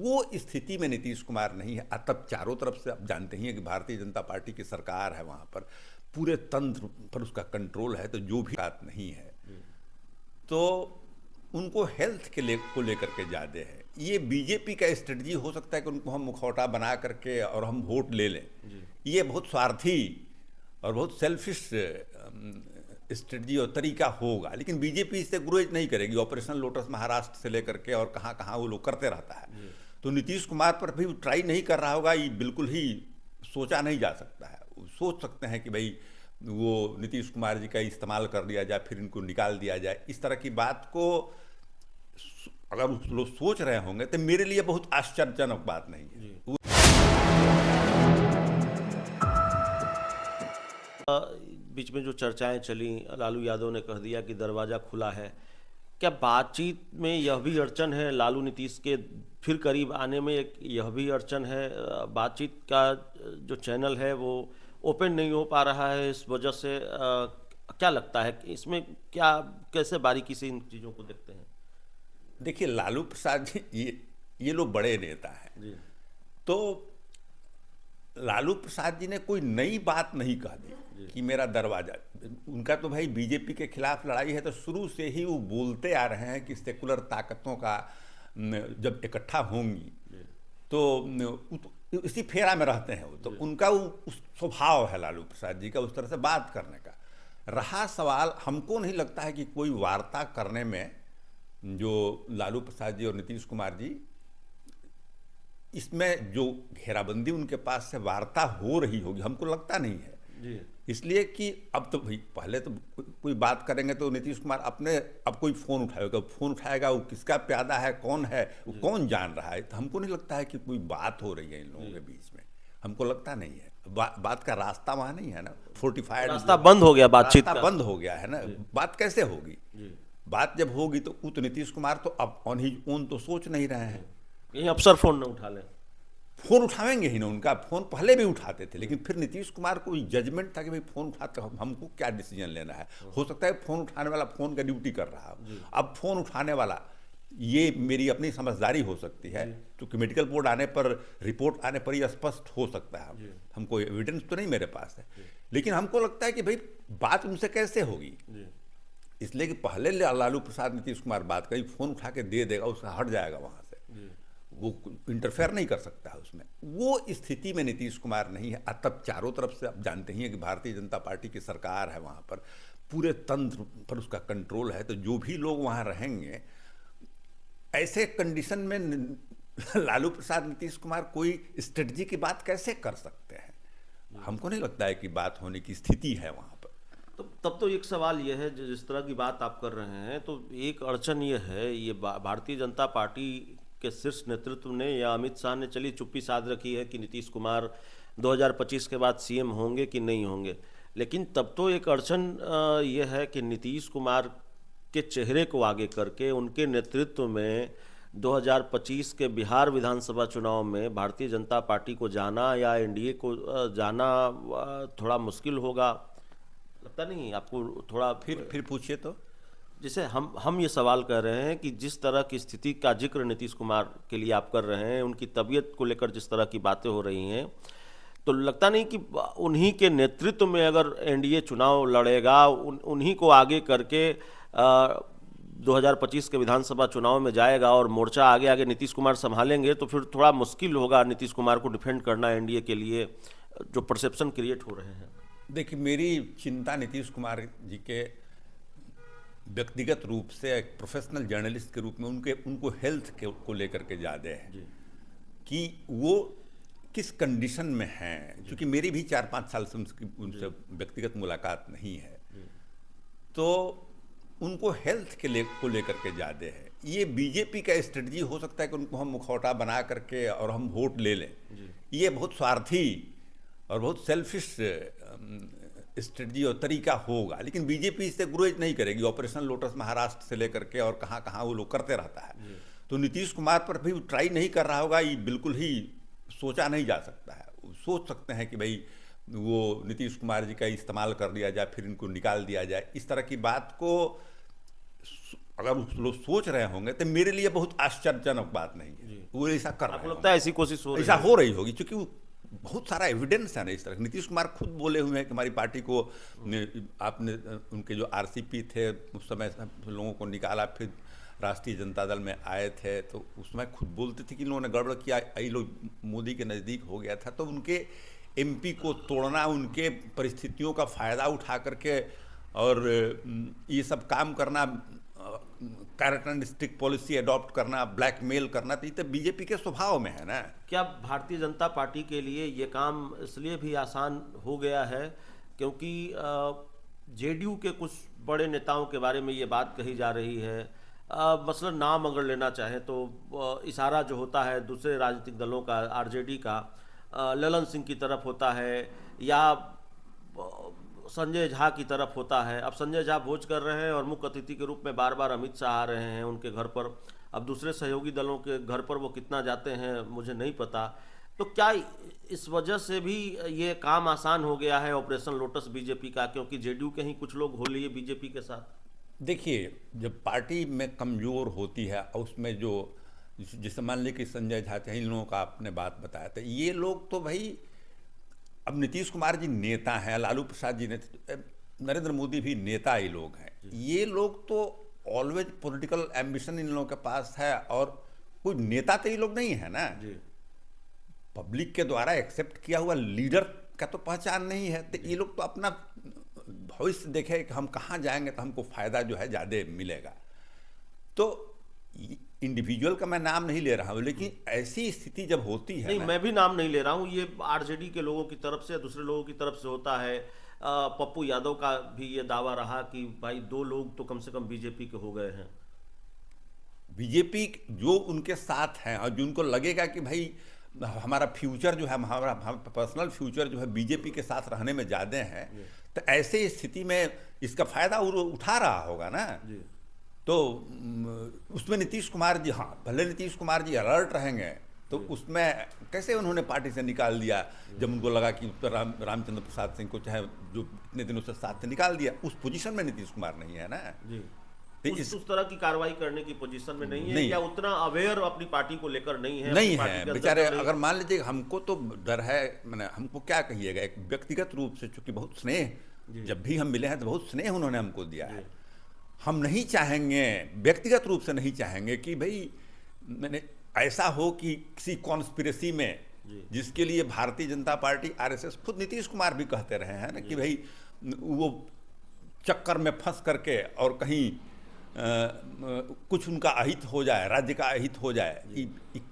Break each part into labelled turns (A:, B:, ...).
A: वो स्थिति में नीतीश कुमार नहीं है। तब चारों तरफ से आप जानते ही हैं कि भारतीय जनता पार्टी की सरकार है, वहाँ पर पूरे तंत्र पर उसका कंट्रोल है, तो जो भी बात नहीं है तो उनको हेल्थ को लेकर के ज़्यादा है। ये बीजेपी का स्ट्रेटजी हो सकता है कि उनको हम मुखौटा बना करके और हम वोट ले लें, ये बहुत स्वार्थी और बहुत सेल्फिश स्ट्रेटजी और तरीका होगा। लेकिन बीजेपी इससे गुरेज नहीं करेगी। ऑपरेशन लोटस महाराष्ट्र से लेकर के और कहाँ कहाँ वो लोग करते रहता है, तो नीतीश कुमार पर भी ट्राई नहीं कर रहा होगा, ये बिल्कुल ही सोचा नहीं जा सकता है। सोच सकते हैं कि भाई वो नीतीश कुमार जी का इस्तेमाल कर दिया जाए, फिर इनको निकाल दिया जाए, इस तरह की बात को अगर लोग सोच रहे होंगे तो मेरे लिए बहुत आश्चर्यजनक बात नहीं है।
B: बीच में जो चर्चाएं चली, लालू यादव ने कह दिया कि दरवाज़ा खुला है। क्या बातचीत में यह भी अड़चन है, लालू नीतीश के फिर करीब आने में यह भी अड़चन है? बातचीत का जो चैनल है वो ओपन नहीं हो पा रहा है, इस वजह से क्या लगता है कि इसमें क्या, कैसे बारीकी से इन चीज़ों को देखते हैं?
A: देखिए, लालू प्रसाद जी ये लोग बड़े नेता हैं
B: जी।
A: तो लालू प्रसाद जी ने कोई नई बात नहीं कह दी कि मेरा दरवाजा, उनका तो भाई बीजेपी के खिलाफ लड़ाई है, तो शुरू से ही वो बोलते आ रहे हैं कि सेकुलर ताकतों का जब इकट्ठा होंगी तो इसी फेरा में रहते हैं वो, तो उनका उस स्वभाव है लालू प्रसाद जी का उस तरह से बात करने का। रहा सवाल, हमको नहीं लगता है कि कोई वार्ता करने में जो लालू प्रसाद जी और नीतीश कुमार जी, इसमें जो घेराबंदी उनके पास से वार्ता हो रही होगी, हमको लगता नहीं है जी। इसलिए कि अब तो भाई पहले तो कोई बात करेंगे तो नीतीश कुमार अपने, अब कोई फ़ोन उठाएगा, वो किसका प्यादा है, कौन है, वो कौन जान रहा है, तो हमको नहीं लगता है कि कोई बात हो रही है इन लोगों के बीच में, हमको लगता नहीं है। बात का रास्ता वहाँ नहीं है ना, फोर्टिफाइड
B: रास्ता बंद हो गया, बातचीत
A: रास्ता बंद हो गया है ना। बात कैसे होगी? बात जब होगी तो नीतीश कुमार तो अब ऑन हिज ओन तो सोच नहीं रहे हैं,
B: कहीं अफसर फ़ोन न उठा लें।
A: फ़ोन उठाएंगे ही ना, उनका फ़ोन पहले भी उठाते थे, लेकिन फिर नीतीश कुमार को जजमेंट था कि भाई फ़ोन उठाते हमको क्या डिसीजन लेना है। हो सकता है फ़ोन उठाने वाला फ़ोन का ड्यूटी कर रहा हो, अब फ़ोन उठाने वाला, ये मेरी अपनी समझदारी हो सकती है, क्योंकि मेडिकल बोर्ड आने पर, रिपोर्ट आने पर ये स्पष्ट हो सकता है, हमको एविडेंस तो नहीं मेरे पास है, लेकिन हमको लगता है कि भाई बात उनसे कैसे होगी, इसलिए कि पहले लालू प्रसाद नीतीश कुमार बात करी, फ़ोन उठा के दे देगा, उसका हट जाएगा वहाँ से, वो इंटरफेयर नहीं कर सकता है उसमें। वो स्थिति में नीतीश कुमार नहीं है। तब चारों तरफ से आप जानते ही हैं कि भारतीय जनता पार्टी की सरकार है, वहाँ पर पूरे तंत्र पर उसका कंट्रोल है, तो जो भी लोग वहाँ रहेंगे, ऐसे कंडीशन में लालू प्रसाद नीतीश कुमार कोई स्ट्रेटजी की बात कैसे कर सकते हैं? हमको नहीं लगता है कि बात होने की स्थिति है वहाँ पर।
B: तो तब तो एक सवाल यह है, जिस तरह की बात आप कर रहे हैं, तो एक अड़चन ये है, ये भारतीय जनता पार्टी के शीर्ष नेतृत्व ने या अमित शाह ने चली चुप्पी साध रखी है कि नीतीश कुमार 2025 के बाद सीएम होंगे कि नहीं होंगे, लेकिन तब तो एक अड़चन यह है कि नीतीश कुमार के चेहरे को आगे करके उनके नेतृत्व में 2025 के बिहार विधानसभा चुनाव में भारतीय जनता पार्टी को जाना या एनडीए को जाना थोड़ा मुश्किल होगा, लगता नहीं आपको? थोड़ा
A: फिर पूछिए तो।
B: जैसे हम ये सवाल कर रहे हैं कि जिस तरह की स्थिति का जिक्र नीतीश कुमार के लिए आप कर रहे हैं, उनकी तबीयत को लेकर जिस तरह की बातें हो रही हैं, तो लगता नहीं कि उन्हीं के नेतृत्व में अगर एनडीए चुनाव लड़ेगा, उन्हीं को आगे करके 2025 के विधानसभा चुनाव में जाएगा और मोर्चा आगे आगे नीतीश कुमार संभालेंगे, तो फिर थोड़ा मुश्किल होगा नीतीश कुमार को डिफेंड करना एनडीए के लिए, जो परसेप्शन क्रिएट हो रहे हैं।
A: देखिए, मेरी चिंता नीतीश कुमार जी के व्यक्तिगत रूप से एक प्रोफेशनल जर्नलिस्ट के रूप में उनको हेल्थ को लेकर के ज़्यादा है कि वो किस कंडीशन में हैं, क्योंकि मेरी भी 4-5 साल से उनसे व्यक्तिगत मुलाकात नहीं है, तो उनको हेल्थ को लेकर के ज़्यादा है। ये बीजेपी का स्ट्रेटजी हो सकता है कि उनको हम मुखौटा बना करके और हम वोट ले लें, ये बहुत स्वार्थी और बहुत सेल्फिश स्ट्रेटजी और तरीका होगा। लेकिन बीजेपी इससे गुरेज नहीं करेगी। ऑपरेशन लोटस महाराष्ट्र से लेकर के और कहाँ कहाँ वो लोग करते रहता है, तो नीतीश कुमार पर भी ट्राई नहीं कर रहा होगा, ये बिल्कुल ही सोचा नहीं जा सकता है। सोच सकते हैं कि भाई वो नीतीश कुमार जी का इस्तेमाल कर दिया जाए, फिर इनको निकाल दिया जाए, इस तरह की बात को अगर उस लोग सोच रहे होंगे तो मेरे लिए बहुत आश्चर्यजनक बात नहीं है, वो ऐसा कर रहे
B: आपको
A: होंगे।
B: लगता है ऐसी कोशिश हो रही
A: ऐसा
B: है?
A: हो रही होगी क्योंकि बहुत सारा एविडेंस है ना इस तरह। नीतीश कुमार खुद बोले हुए हैं कि हमारी पार्टी को आपने उनके जो आरसीपी थे उस समय लोगों को निकाला, फिर राष्ट्रीय जनता दल में आए थे तो उस समय खुद बोलते थे कि लोगों ने गड़बड़ किया, ये लोग मोदी के नज़दीक हो गया था। तो उनके एमपी को तोड़ना, उनके परिस्थितियों का फ़ायदा उठा करके और ये सब काम करना, कैरेक्टरिस्टिक पॉलिसी अडॉप्ट करना, ब्लैकमेल करना, तो ये तो बीजेपी के स्वभाव में है ना।
B: क्या भारतीय जनता पार्टी के लिए ये काम इसलिए भी आसान हो गया है क्योंकि जेडीयू के कुछ बड़े नेताओं के बारे में ये बात कही जा रही है, मसलन नाम अगर लेना चाहें तो इशारा जो होता है दूसरे राजनीतिक दलों का, आरजेडी का ललन सिंह की तरफ होता है या संजय झा की तरफ होता है। अब संजय झा भोज कर रहे हैं और मुख्य अतिथि के रूप में बार बार अमित शाह आ रहे हैं उनके घर पर। अब दूसरे सहयोगी दलों के घर पर वो कितना जाते हैं मुझे नहीं पता। तो क्या इस वजह से भी ये काम आसान हो गया है ऑपरेशन लोटस बीजेपी का, क्योंकि जेडीयू के ही कुछ लोग हो लिए बीजेपी के साथ?
A: देखिए, जब पार्टी में कमज़ोर होती है और उसमें जो जैसे मान लीजिए कि संजय झा थे, इन लोगों का आपने बात बताया था, ये लोग तो भाई अब नीतीश कुमार जी नेता हैं, लालू प्रसाद जी नरेंद्र मोदी भी नेता ही लोग हैं। ये लोग तो ऑलवेज पॉलिटिकल एम्बिशन इन लोगों के पास है और कोई नेता तो ये लोग नहीं है ना
B: जी।
A: पब्लिक के द्वारा एक्सेप्ट किया हुआ लीडर का तो पहचान नहीं है। तो ये लोग तो अपना भविष्य देखे कि हम कहाँ जाएंगे तो हमको फ़ायदा जो है ज़्यादा मिलेगा। तो इंडिविजुअल का मैं नाम नहीं ले रहा हूँ, लेकिन ऐसी स्थिति जब होती है
B: नहीं,
A: ना,
B: मैं भी नाम नहीं ले रहा हूँ, ये आरजेडी के लोगों की तरफ से, दूसरे लोगों की तरफ से होता है। पप्पू यादव का भी ये दावा रहा कि भाई 2 लोग तो कम से कम बीजेपी के हो गए हैं।
A: बीजेपी जो उनके साथ हैं और जो उनको लगेगा कि भाई हमारा फ्यूचर जो है, हमारा पर्सनल फ्यूचर जो है बीजेपी के साथ रहने में ज़्यादा है, तो ऐसे स्थिति में इसका फ़ायदा उठा रहा होगा ना
B: जी।
A: तो उसमें नीतीश कुमार जी, हाँ भले नीतीश कुमार जी अलर्ट रहेंगे तो उसमें कैसे उन्होंने पार्टी से निकाल दिया जब उनको लगा कि रामचंद्र प्रसाद सिंह को चाहे जो इतने दिनों से साथ से निकाल दिया, उस पोजीशन में नीतीश कुमार नहीं है ना
B: जी।
A: तो
B: उस तरह की कार्रवाई करने की पोजीशन में नहीं है
A: नहीं।
B: या उतना अवेयर अपनी पार्टी को लेकर नहीं है,
A: नहीं
B: अपनी पार्टी
A: है
B: के अंदर
A: बेचारे।
B: नहीं।
A: अगर मान लीजिए हमको तो डर है, मैंने हमको क्या कहिएगा, एक व्यक्तिगत रूप से चूंकि बहुत स्नेह, जब भी हम मिले हैं तो बहुत स्नेह उन्होंने हमको दिया है। हम नहीं चाहेंगे, व्यक्तिगत रूप से नहीं चाहेंगे कि भाई मैंने ऐसा हो कि किसी कॉन्स्पिरेसी में, जिसके लिए भारतीय जनता पार्टी, आरएसएस, खुद नीतीश कुमार भी कहते रहे हैं ना कि भाई वो चक्कर में फंस करके और कहीं कुछ उनका अहित हो जाए, राज्य का अहित हो जाए,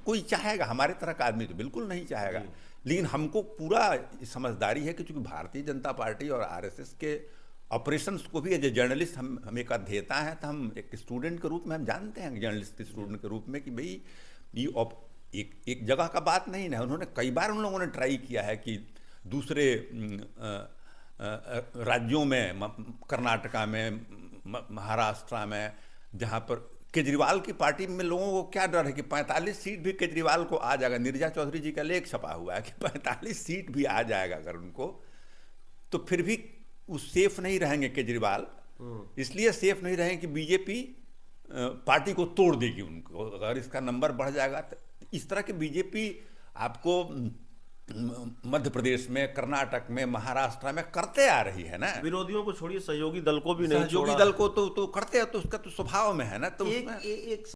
A: कोई चाहेगा? हमारे तरह का आदमी तो बिल्कुल नहीं चाहेगा। लेकिन हमको पूरा समझदारी है कि चूंकि भारतीय जनता पार्टी और आरएसएस के ऑपरेशंस को भी एज ए जर्नलिस्ट हम एक अध्येता हैं, तो हम एक स्टूडेंट के रूप में हम जानते हैं, जर्नलिस्ट के स्टूडेंट के रूप में, कि भाई ये एक जगह का बात नहीं है। उन्होंने कई बार उन लोगों ने ट्राई किया है कि दूसरे राज्यों में, कर्नाटका में, महाराष्ट्र में, जहाँ पर केजरीवाल की पार्टी में लोगों को क्या डर है कि 45 सीट भी केजरीवाल को आ जाएगा। नीरजा चौधरी जी का लेख छपा हुआ है कि 45 सीट भी आ जाएगा अगर उनको, तो फिर भी वो सेफ नहीं रहेंगे केजरीवाल। इसलिए सेफ नहीं रहेंगे कि बीजेपी पार्टी को तोड़ देगी उनको अगर इसका नंबर बढ़ जाएगा। तो इस तरह के बीजेपी आपको मध्य प्रदेश में, कर्नाटक में, महाराष्ट्र में करते आ रही है ना।
B: विरोधियों को छोड़िए, सहयोगी दल को भी नहीं,
A: सहयोगी दल को तो करते हैं, तो उसका तो स्वभाव में है ना। तो
B: एक